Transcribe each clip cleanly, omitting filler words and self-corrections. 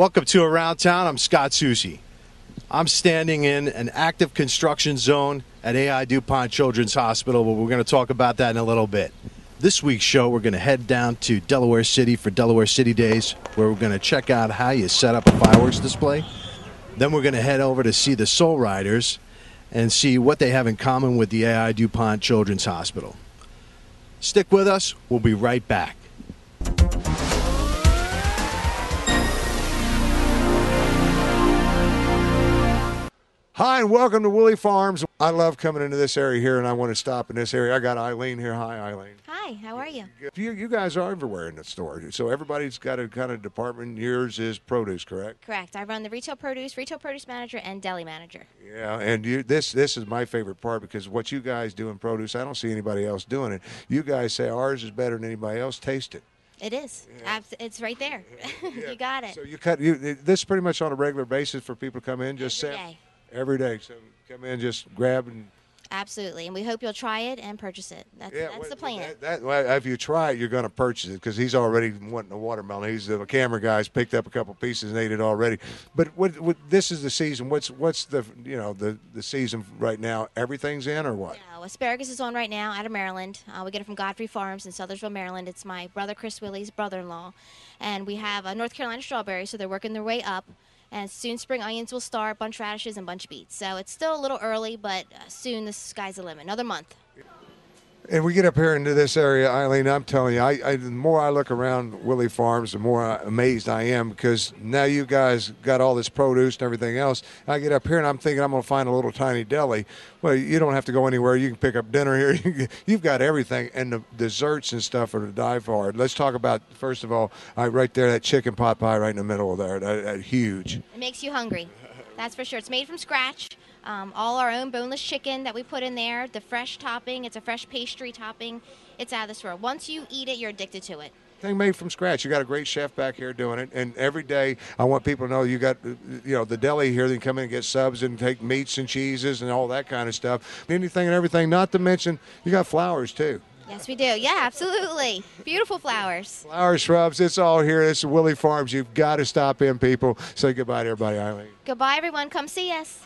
Welcome to Around Town. I'm Scott Susie. I'm standing in an active construction zone at AI duPont Children's Hospital, but we're going to talk about that in a little bit. This week's show, we're going to head down to Delaware City for Delaware City Days, where we're going to check out how you set up a fireworks display. Then we're going to head over to see the Soul Riders and see what they have in common with the AI duPont Children's Hospital. Stick with us. We'll be right back. Hi, and welcome to Woolly Farms. I love coming into this area here, and I want to stop in this area. I got Eileen here. Hi, Eileen. Hi, how are you? You guys are everywhere in the store, so everybody's got a kind of department. Yours is produce, correct? Correct. I run the retail produce manager, and deli manager. Yeah, and this is my favorite part, because what you guys do in produce, I don't see anybody else doing it. You guys say ours is better than anybody else. Taste it. It is. Yeah. It's right there. Yeah. You got it. So this is pretty much on a regular basis for people to come in, just every day. Every day. So come in, just grab and. Absolutely, and we hope you'll try it and purchase it. That's the plan. If you try it, you're going to purchase it, because he's already wanting a watermelon. He's the camera guy's picked up a couple pieces and ate it already. But what this is the season. What's the the season right now? Everything's in, or what? No, asparagus is on right now out of Maryland. We get it from Godfrey Farms in Sothersville, Maryland. It's my brother Chris Willie's brother-in-law, and we have North Carolina strawberries, so they're working their way up. And soon spring onions will start, bunch radishes, and bunch beets. So it's still a little early, but soon the sky's the limit. Another month. And we get up here into this area, Eileen, I'm telling you, the more I look around Woolly Farms, the more amazed I am, because now you guys got all this produce and everything else. I get up here and I'm thinking I'm going to find a little tiny deli. Well, you don't have to go anywhere. You can pick up dinner here. You've got everything, and the desserts and stuff are to die for. Let's talk about, first of all, right there, that chicken pot pie right in the middle of there, that huge. It makes you hungry. That's for sure. It's made from scratch. All our own boneless chicken that we put in there, the fresh topping. It's a fresh pastry topping. It's out of this world. Once you eat it, you're addicted to it. Thing made from scratch. You got a great chef back here doing it, and every day I want people to know you got the deli here. They can come in and get subs and take meats and cheeses and all that kind of stuff. Anything and everything. Not to mention you got flowers too. Yes, we do. Yeah, absolutely. Beautiful flowers. Flower shrubs. It's all here. It's Woolly Farms. You've got to stop in, people. Say goodbye to everybody, Eileen. Goodbye, everyone. Come see us.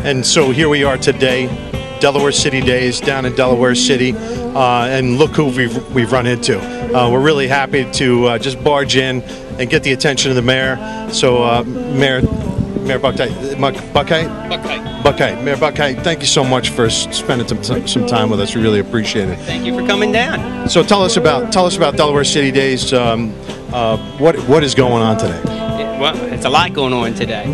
And so here we are today, Delaware City Days down in Delaware City, and look who we've run into. We're really happy to just barge in and get the attention of the mayor. So Mayor Buckeye, Mayor Buckeye, thank you so much for spending some time with us. We really appreciate it. Thank you for coming down. So tell us about Delaware City Days. What is going on today? Well, it's a lot going on today.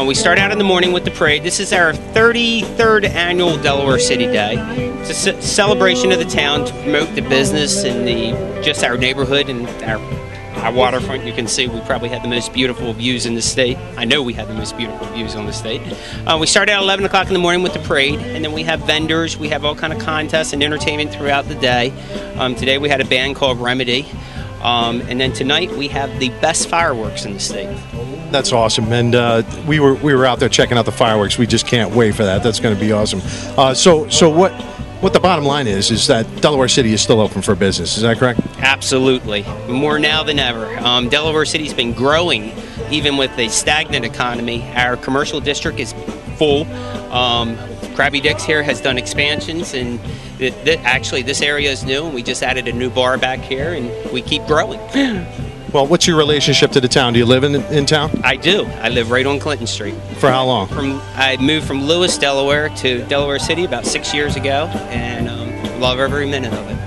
We start out in the morning with the parade. This is our 33rd annual Delaware City Day. It's a celebration of the town to promote the business and just our neighborhood and our waterfront. You can see we probably had the most beautiful views in the state. I know we had the most beautiful views on the state. We start at 11 o'clock in the morning with the parade, and then we have vendors. We have all kind of contests and entertainment throughout the day. Today we had a band called Remedy. And then tonight we have the best fireworks in the state. That's awesome, and we were out there checking out the fireworks. We just can't wait for that. That's going to be awesome. So what the bottom line is that Delaware City is still open for business. Is that correct? Absolutely, more now than ever. Delaware City's been growing, even with a stagnant economy. Our commercial district is full. Krabby Dick's here has done expansions, and actually this area is new, and we just added a new bar back here, and we keep growing. Well, what's your relationship to the town? Do you live in town? I do. I live right on Clinton Street. For how long? I moved from Lewis, Delaware to Delaware City about 6 years ago, and love every minute of it.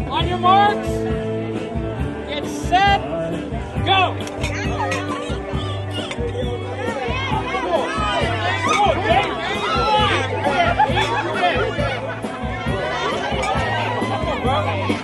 On your marks, get set, go! Come on,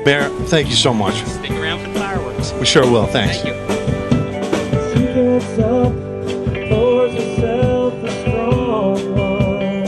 Mayor, thank you so much. Stick around for the fireworks. We sure will. Thanks. Thank you. She gets up, pours herself a strong one,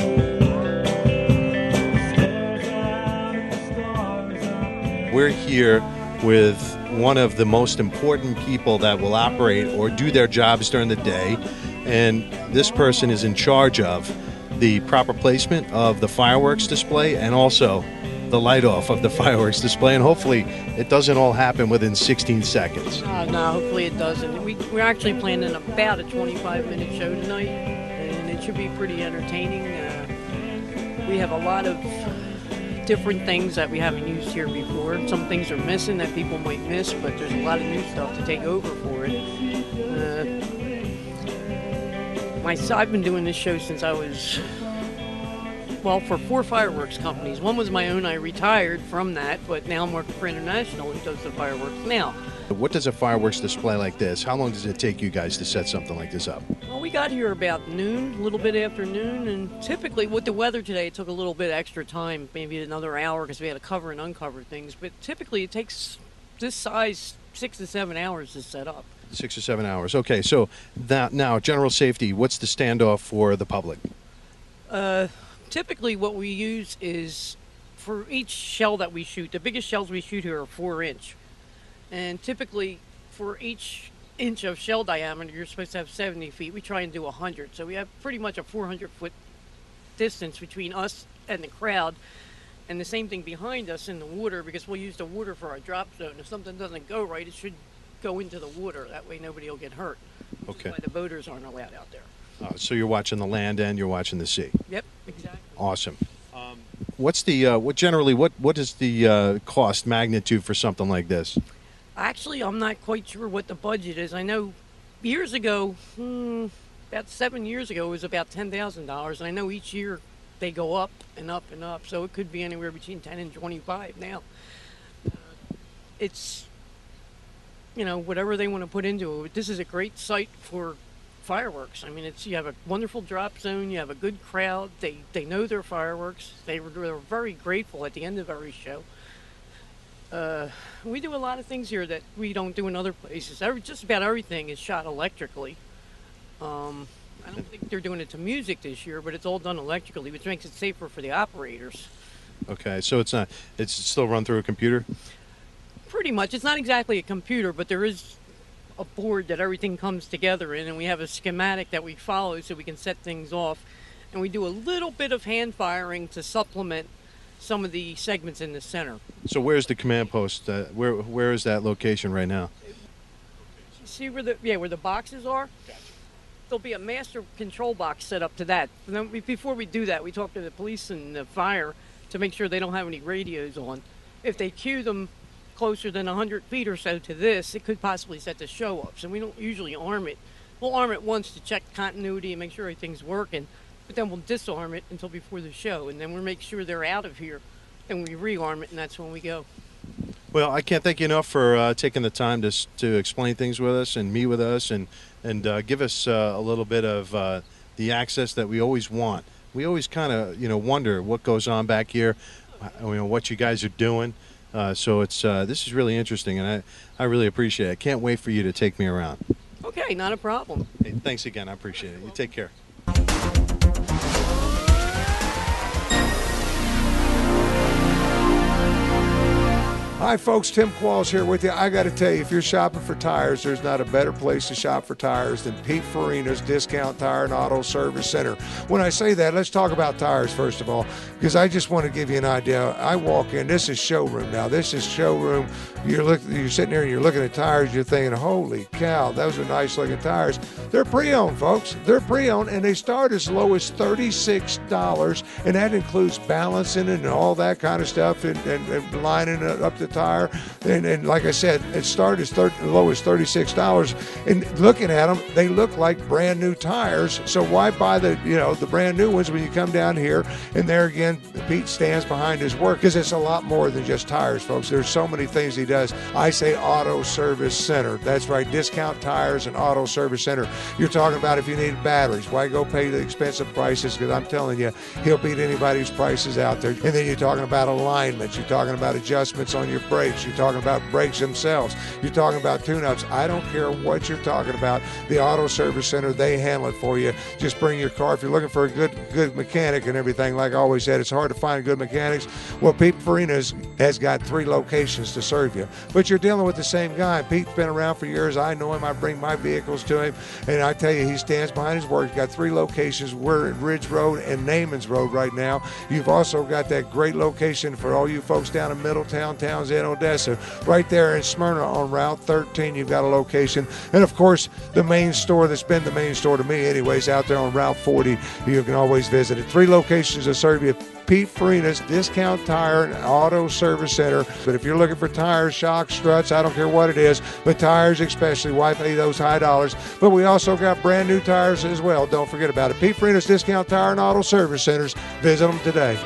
stares out at the stars up there. We're here with one of the most important people that will operate or do their jobs during the day, and this person is in charge of the proper placement of the fireworks display and also the light off of the fireworks display, and hopefully it doesn't all happen within 16 seconds. No, hopefully it doesn't. We're actually planning about a 25-minute show tonight, and it should be pretty entertaining. We have a lot of different things that we haven't used here before. Some things are missing that people might miss, but there's a lot of new stuff to take over for it. I've been doing this show since I was, for 4 fireworks companies. One was my own. I retired from that, but now I'm working for International, who does the fireworks now. What does a fireworks display like this, how long does it take you guys to set something like this up? Well, we got here about noon, a little bit after noon, and typically with the weather today, it took a little bit extra time, maybe another hour, because we had to cover and uncover things. But typically it takes this size 6 to 7 hours to set up. 6 or 7 hours. Okay, so now, general safety, what's the standoff for the public? Typically what we use is, for each shell that we shoot, the biggest shells we shoot here are 4-inch. And typically for each inch of shell diameter, you're supposed to have 70 feet. We try and do 100. So we have pretty much a 400-foot distance between us and the crowd. And the same thing behind us in the water, because we'll use the water for our drop zone. If something doesn't go right, it should go into the water. That way nobody will get hurt. Okay. That's why the boaters aren't allowed out there. So you're watching the land and you're watching the sea. Yep, exactly. Awesome. What's the what is the cost magnitude for something like this? Actually, I'm not quite sure what the budget is. I know years ago, about 7 years ago, it was about $10,000, and I know each year they go up and up and up. So it could be anywhere between 10 and 25 now. It's, whatever they want to put into it. This is a great site for fireworks. I mean, you have a wonderful drop zone. You have a good crowd. They know their fireworks. They're very grateful at the end of every show. We do a lot of things here that we don't do in other places. Just about everything is shot electrically. I don't think they're doing it to music this year, but it's all done electrically, which makes it safer for the operators. Okay, so it's still run through a computer? Pretty much. It's not exactly a computer, but there is a board that everything comes together in, and we have a schematic that we follow so we can set things off. And we do a little bit of hand firing to supplement some of the segments in the center. So where's the command post? Where is that location right now? You see where the boxes are? There'll be a master control box set up to that. And then before we do that, we talk to the police and the fire to make sure they don't have any radios on. If they cue them closer than 100 feet or so to this, it could possibly set the show up. So we don't usually arm it. We'll arm it once to check continuity and make sure everything's working, but then we'll disarm it until before the show, and then we'll make sure they're out of here, and we rearm it, and that's when we go. Well, I can't thank you enough for taking the time to explain things with us and meet with us and give us a little bit of the access that we always want. We always kind of wonder what goes on back here, what you guys are doing. So this is really interesting, and I really appreciate it. I can't wait for you to take me around. Okay, not a problem. Hey, thanks again. I appreciate it. You take care. Hi folks, Tim Qualls here with you. I got to tell you, if you're shopping for tires, there's not a better place to shop for tires than Pete Farina's Discount Tire and Auto Service Center. When I say that, let's talk about tires first of all, because I just want to give you an idea. I walk in, this is showroom now. This is showroom. You're sitting there and you're looking at tires, you're thinking, holy cow, those are nice looking tires. They're pre-owned, folks. They're pre-owned, and they start as low as $36, and that includes balancing and all that kind of stuff and lining it up the tire. And like I said, it started as low as $36. And looking at them, they look like brand new tires. So why buy the brand new ones when you come down here? And there again, Pete stands behind his work, because it's a lot more than just tires, folks. There's so many things he does. I say Auto Service Center. That's right, Discount Tires and Auto Service Center. You're talking about if you need batteries, why go pay the expensive prices? Because I'm telling you, he'll beat anybody's prices out there. And then you're talking about alignments. You're talking about adjustments on your your brakes. You're talking about brakes themselves. You're talking about tune-ups. I don't care what you're talking about. The Auto Service Center, they handle it for you. Just bring your car. If you're looking for a good mechanic and everything, like I always said, it's hard to find good mechanics. Well, Pete Farina's has got 3 locations to serve you. But you're dealing with the same guy. Pete's been around for years. I know him. I bring my vehicles to him. And I tell you, he stands behind his word. He's got 3 locations. We're at Ridge Road and Naaman's Road right now. You've also got that great location for all you folks down in Middletown, Townsend, Odessa. Right there in Smyrna on Route 13, you've got a location. And, of course, the main store that's been the main store to me anyways, out there on Route 40, you can always visit it. 3 locations to serve you. Pete Farina's Discount Tire and Auto Service Center. But if you're looking for tires, shocks, struts, I don't care what it is, but tires especially, why pay those high dollars? But we also got brand new tires as well. Don't forget about it. Pete Farina's Discount Tire and Auto Service Centers. Visit them today.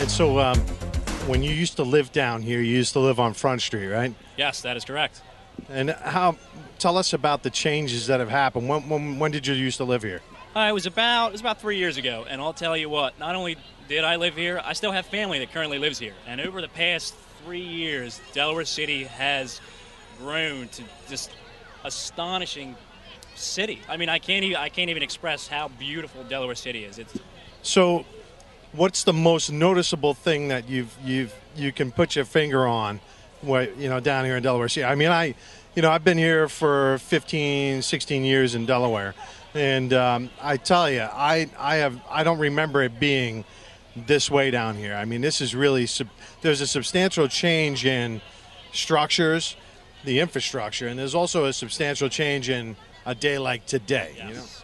So when you used to live down here, you used to live on Front Street, right? Yes, that is correct. And tell us about the changes that have happened. When did you used to live here? It was about 3 years ago, and I'll tell you what, not only did I live here, I still have family that currently lives here. And over the past 3 years, Delaware City has grown to just astonishing city. I mean, I can't even express how beautiful Delaware City is. So what's the most noticeable thing that you can put your finger on, down here in Delaware City? I mean, I've been here for 15, 16 years in Delaware, and I tell you, I don't remember it being this way down here. I mean, this is really there's a substantial change in structures, the infrastructure, and there's also a substantial change in a day like today.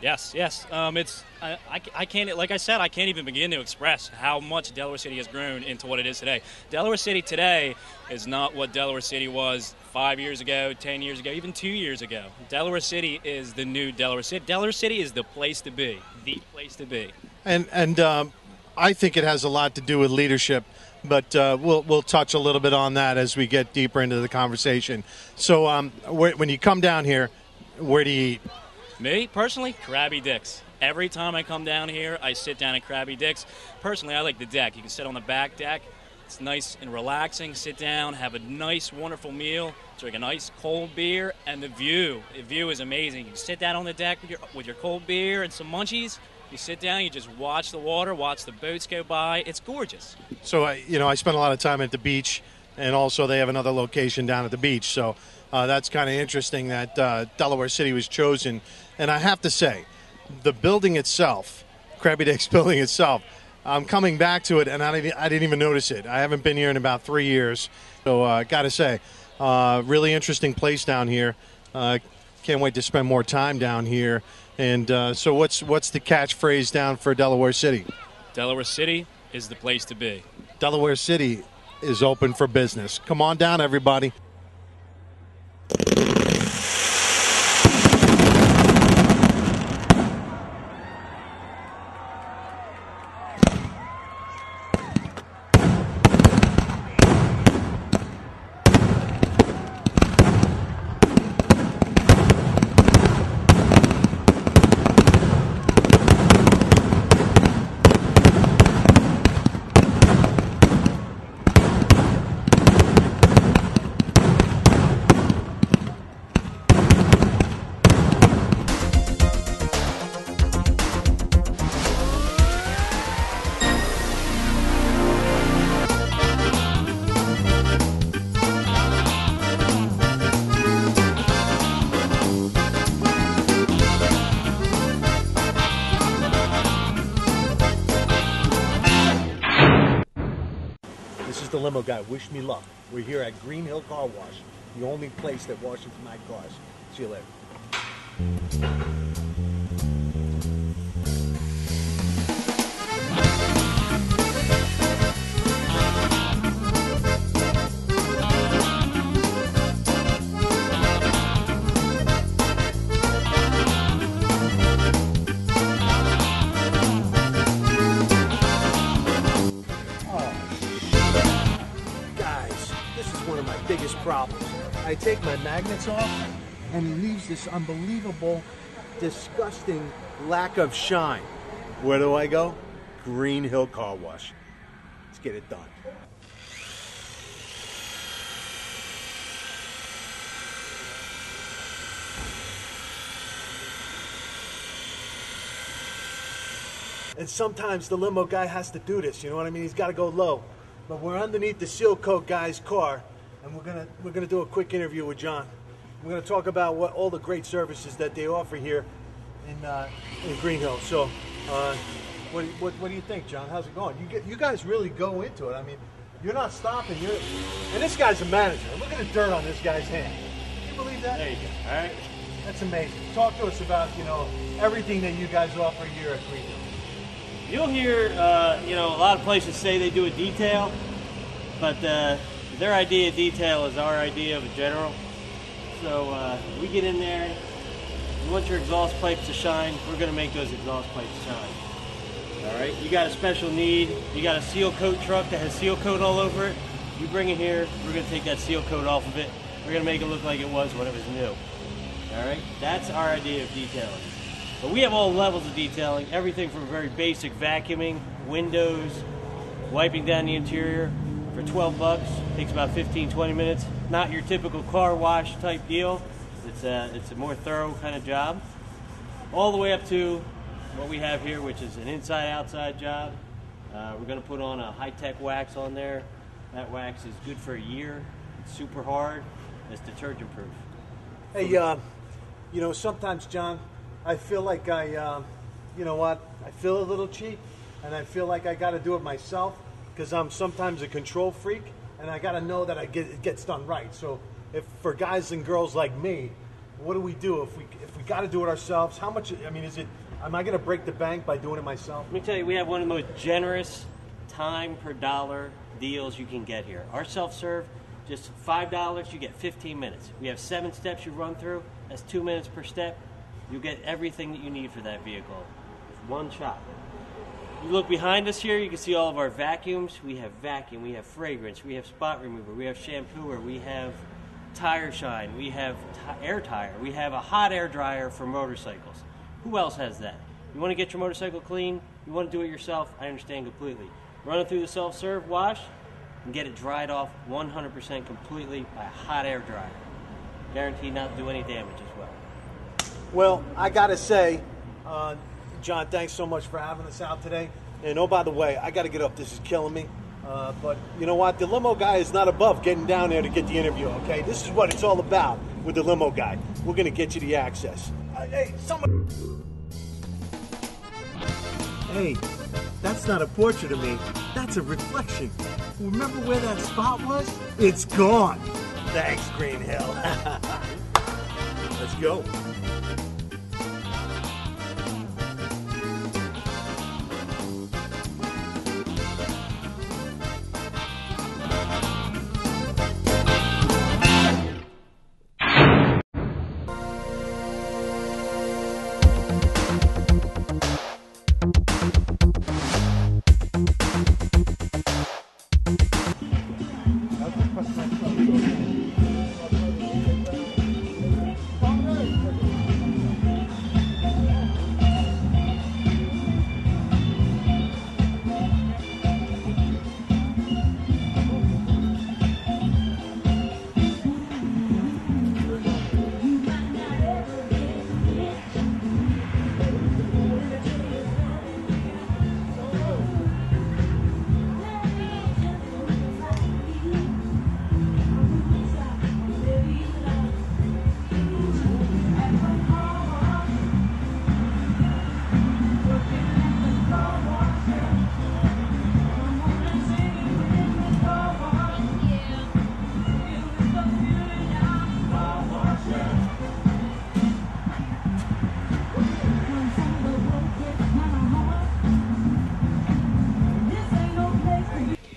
Yes. It's I can't, like I said, I can't even begin to express how much Delaware City has grown into what it is today. Delaware City today is not what Delaware City was 5 years ago, 10 years ago, even 2 years ago. Delaware City is the new Delaware City. Delaware City is the place to be, the place to be. And I think it has a lot to do with leadership, but we'll touch a little bit on that as we get deeper into the conversation. So when you come down here, where do you eat? Me, personally, Krabby Dick's. Every time I come down here, I sit down at Krabby Dick's. Personally, I like the deck. You can sit on the back deck. It's nice and relaxing. Sit down, have a nice, wonderful meal, drink a nice cold beer, and the view. The view is amazing. You sit down on the deck with your cold beer and some munchies. You sit down, you just watch the water, watch the boats go by. It's gorgeous. So, I spend a lot of time at the beach, and also they have another location down at the beach. So that's kind of interesting that Delaware City was chosen. And I have to say, the building itself, Krabby Dick's building itself, I'm coming back to it, and I didn't even notice it. I haven't been here in about 3 years. So got to say, really interesting place down here. Can't wait to spend more time down here. And so what's the catchphrase down for Delaware City? Delaware City is the place to be. Delaware City is open for business. Come on down, everybody. The limo guy, wish me luck. We're here at Green Hill Car Wash, the only place that washes my cars. See you later. Biggest problems. I take my magnets off, and it leaves this unbelievable, disgusting lack of shine. Where do I go? Green Hill Car Wash. Let's get it done. And sometimes the limo guy has to do this, you know what I mean? He's got to go low. But we're underneath the seal coat guy's car, and we're gonna do a quick interview with John. We're gonna talk about what all the great services that they offer here in Green Hill. So, what do you think, John? How's it going? You guys really go into it. I mean, you're not stopping. And this guy's a manager. Look at the dirt on this guy's hand. Can you believe that? There you go. All right. That's amazing. Talk to us about everything that you guys offer here at Green Hill. You'll hear, a lot of places say they do a detail, but their idea of detail is our idea of a general. So we get in there, you want your exhaust pipes to shine, we're going to make those exhaust pipes shine. All right, you got a special need, you got a seal coat truck that has seal coat all over it, you bring it here, we're going to take that seal coat off of it, we're going to make it look like it was when it was new. All right, that's our idea of detailing. But we have all levels of detailing, everything from very basic vacuuming, windows, wiping down the interior for $12. Takes about 15-20 minutes. Not your typical car wash type deal. It's a more thorough kind of job. All the way up to what we have here, which is an inside-outside job. We're going to put on a high-tech wax on there. That wax is good for a year. It's super hard. It's detergent proof. Hey, sometimes, John, I feel like I feel a little cheap, and I feel like I got to do it myself because I'm sometimes a control freak, and I got to know that it gets done right. So, if for guys and girls like me, what do we do if we got to do it ourselves? How much? I mean, am I going to break the bank by doing it myself? Let me tell you, we have one of the most generous time per dollar deals you can get here. Our self-serve, just $5, you get 15 minutes. We have 7 steps you run through. That's 2 minutes per step. You get everything that you need for that vehicle. One shot. You look behind us here, you can see all of our vacuums. We have vacuum, we have fragrance, we have spot remover, we have shampooer, we have tire shine, we have air tire, we have a hot air dryer for motorcycles. Who else has that? You want to get your motorcycle clean, you want to do it yourself, I understand completely. Run it through the self-serve wash and get it dried off 100% completely by a hot air dryer. Guaranteed not to do any damage as well. Well, I got to say, John, thanks so much for having us out today. And oh, by the way, I got to get up. This is killing me. But you know what? The limo guy is not above getting down there to get the interview, okay? This is what it's all about with the limo guy. We're going to get you the access. Hey, someone... Hey, that's not a portrait of me. That's a reflection. Remember where that spot was? It's gone. Thanks, Green Hill. Let's go.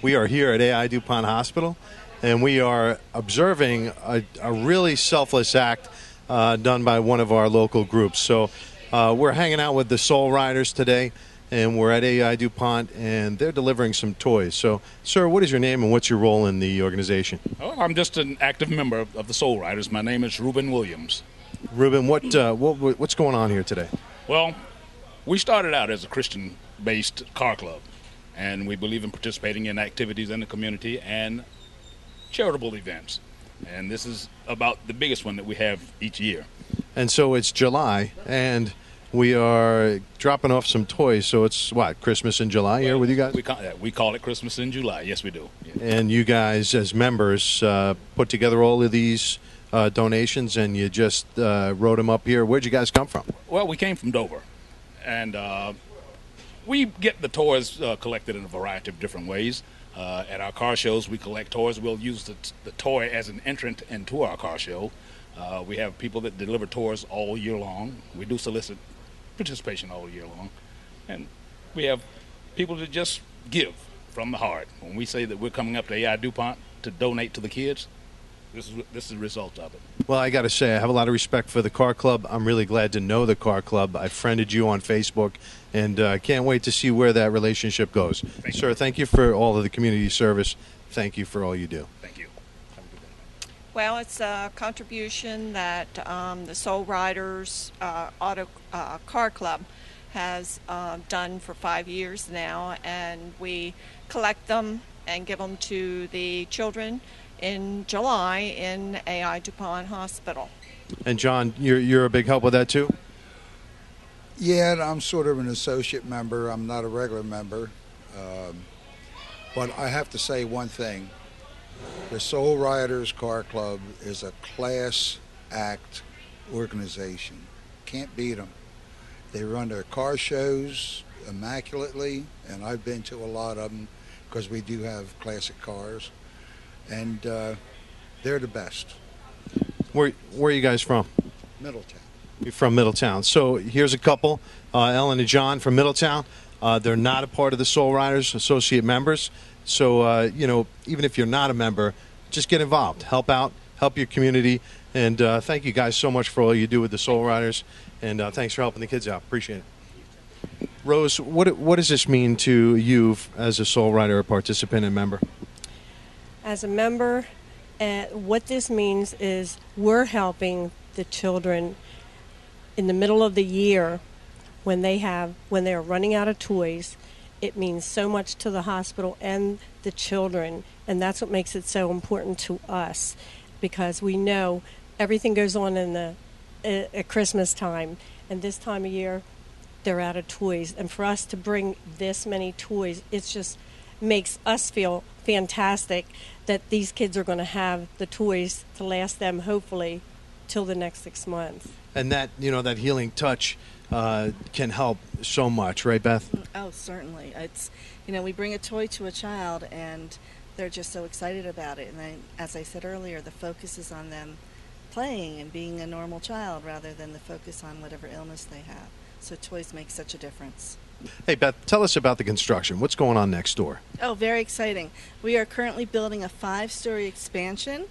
We are here at AI DuPont Hospital, and we are observing a really selfless act done by one of our local groups. So we're hanging out with the Soul Riders today, and we're at AI DuPont, and they're delivering some toys. So, sir, what is your name and what's your role in the organization? Oh, I'm just an active member of the Soul Riders. My name is Reuben Williams. Reuben, what's going on here today? Well, we started out as a Christian-based car club, and we believe in participating in activities in the community and charitable events. And this is about the biggest one that we have each year. And so it's July, and we are dropping off some toys. So it's, what, Christmas in July here with you guys? We call it Christmas in July. Yes, we do. Yeah. And you guys, as members, put together all of these donations, and you just wrote them up here. Where'd you guys come from? Well, we came from Dover, and we get the toys collected in a variety of different ways. At our car shows, we collect toys. We'll use the toy as an entrant into our car show. We have people that deliver toys all year long. We do solicit participation all year long. And we have people that just give from the heart. When we say that we're coming up to AI DuPont to donate to the kids, this is the result of it. Well, I got to say, I have a lot of respect for the car club. I'm really glad to know the car club. I friended you on Facebook, and I can't wait to see where that relationship goes. Sir, thank you for all of the community service. Thank you for all you do. Thank you. Well, it's a contribution that the Soul Riders Car Club has done for 5 years now, and we collect them and give them to the children in July in AI DuPont Hospital. And John, you're a big help with that too? Yeah, I'm sort of an associate member. I'm not a regular member. But I have to say one thing. The Soul Riders Car Club is a class act organization. Can't beat them. They run their car shows immaculately, and I've been to a lot of them because we do have classic cars. And they're the best. Where are you guys from? Middletown. You're from Middletown. So here's a couple, Ellen and John from Middletown. They're not a part of the Soul Riders, associate members. So, even if you're not a member, just get involved. Help out. Help your community. And thank you guys so much for all you do with the Soul Riders. And thanks for helping the kids out. Appreciate it. Rose, what does this mean to you as a Soul Rider, a participant and member? As a member, what this means is we're helping the children in the middle of the year when they're running out of toys. It means so much to the hospital and the children, and that's what makes it so important to us, because we know everything goes on at Christmas time, and this time of year they're out of toys, and for us to bring this many toys, it's just makes us feel fantastic that these kids are going to have the toys to last them hopefully till the next 6 months. And that that healing touch can help so much, right, Beth? Oh, certainly. It's we bring a toy to a child and they're just so excited about it. And then, as I said earlier, the focus is on them playing and being a normal child rather than the focus on whatever illness they have. So toys make such a difference. Hey, Beth, tell us about the construction. What's going on next door? Oh, very exciting. We are currently building a 5-story expansion.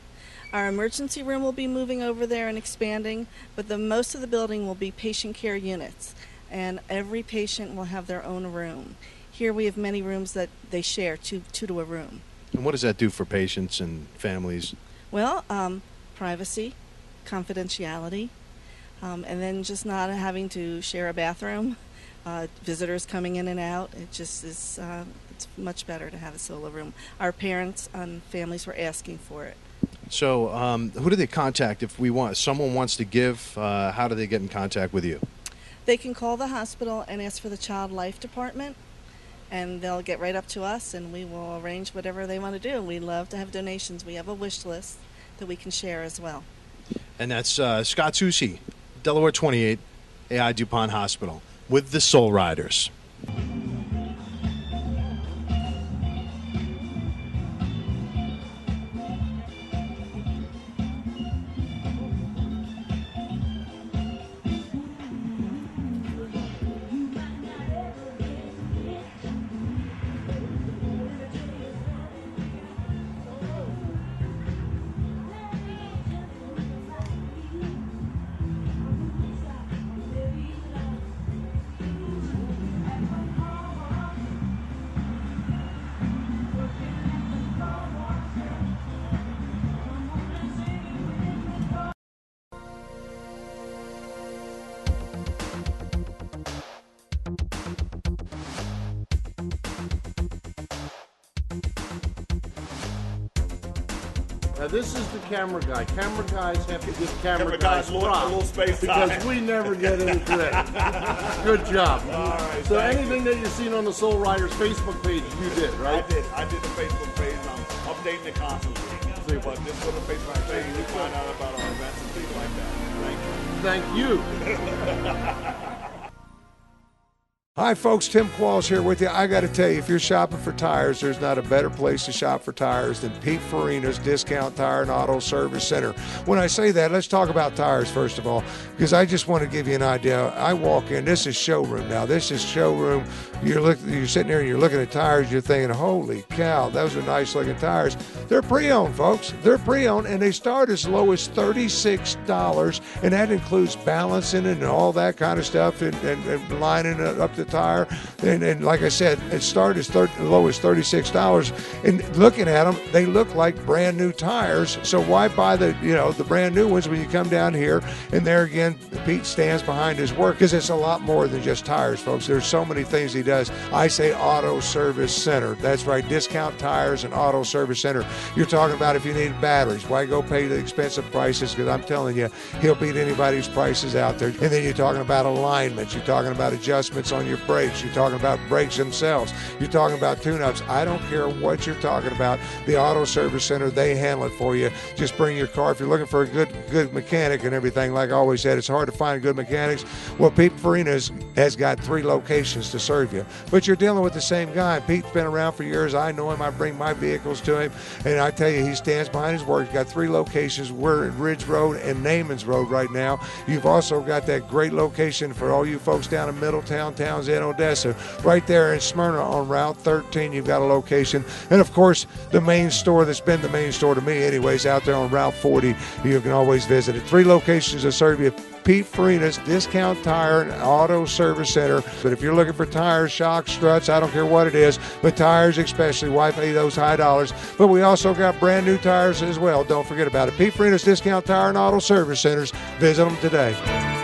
Our emergency room will be moving over there and expanding, but most of the building will be patient care units, and every patient will have their own room. Here we have many rooms that they share, two to a room. And what does that do for patients and families? Well, privacy, confidentiality, and then just not having to share a bathroom. Visitors coming in and out. It just is, it's much better to have a solo room. Our parents and families were asking for it. So who do they contact if someone wants to give? How do they get in contact with you? They can call the hospital and ask for the Child Life Department, and they'll get right up to us, and we will arrange whatever they want to do. We love to have donations. We have a wish list that we can share as well. And that's Scott Susi, Delaware 28, AI DuPont Hospital, with the Soul Riders. Now this is the camera guy. Camera guys have to give camera guys a little space time. because we never get any credit. Good job. All right, so thank anything that you've seen on the Soul Riders Facebook page, you did, right? I did the Facebook page. I'm updating it constantly. But just go to the Facebook page and find out about our events and things like that. Thank you. Hi, folks. Tim Qualls here with you. I got to tell you, if you're shopping for tires, there's not a better place to shop for tires than Pete Farina's Discount Tire and Auto Service Center. When I say that, let's talk about tires first of all, because I just want to give you an idea. I walk in. This is showroom now. This is showroom. You're sitting there and you're looking at tires. You're thinking, holy cow, those are nice looking tires. They're pre-owned, folks. They're pre-owned, and they start as low as $36, and that includes balancing and all that kind of stuff and lining it up the tire. And like I said, it started as low as $36. And looking at them, they look like brand new tires. So why buy the brand new ones when you come down here? And there again, Pete stands behind his work, because it's a lot more than just tires, folks. There's so many things he does. I say Auto Service Center. That's right, Discount Tires and Auto Service Center. You're talking about if you need batteries, why go pay the expensive prices? Because I'm telling you, he'll beat anybody's prices out there. And then you're talking about alignments. You're talking about adjustments on your brakes. You're talking about brakes themselves. You're talking about tune-ups. I don't care what you're talking about. The Auto Service Center, they handle it for you. Just bring your car. If you're looking for a good mechanic and everything, like I always said, it's hard to find good mechanics. Well, Pete Farina has got 3 locations to serve you. But you're dealing with the same guy. Pete's been around for years. I know him. I bring my vehicles to him. And I tell you, he stands behind his work. He's got 3 locations. We're at Ridge Road and Namans Road right now. You've also got that great location for all you folks down in Middletown, Townsend, Odessa. Right there in Smyrna on Route 13, you've got a location. And, of course, the main store that's been the main store to me anyways, out there on Route 40, you can always visit it. 3 locations to serve you. Pete Farina's Discount Tire and Auto Service Center. But if you're looking for tires, shocks, struts, I don't care what it is, but tires especially, why pay those high dollars? But we also got brand new tires as well. Don't forget about it. Pete Farina's Discount Tire and Auto Service Centers. Visit them today.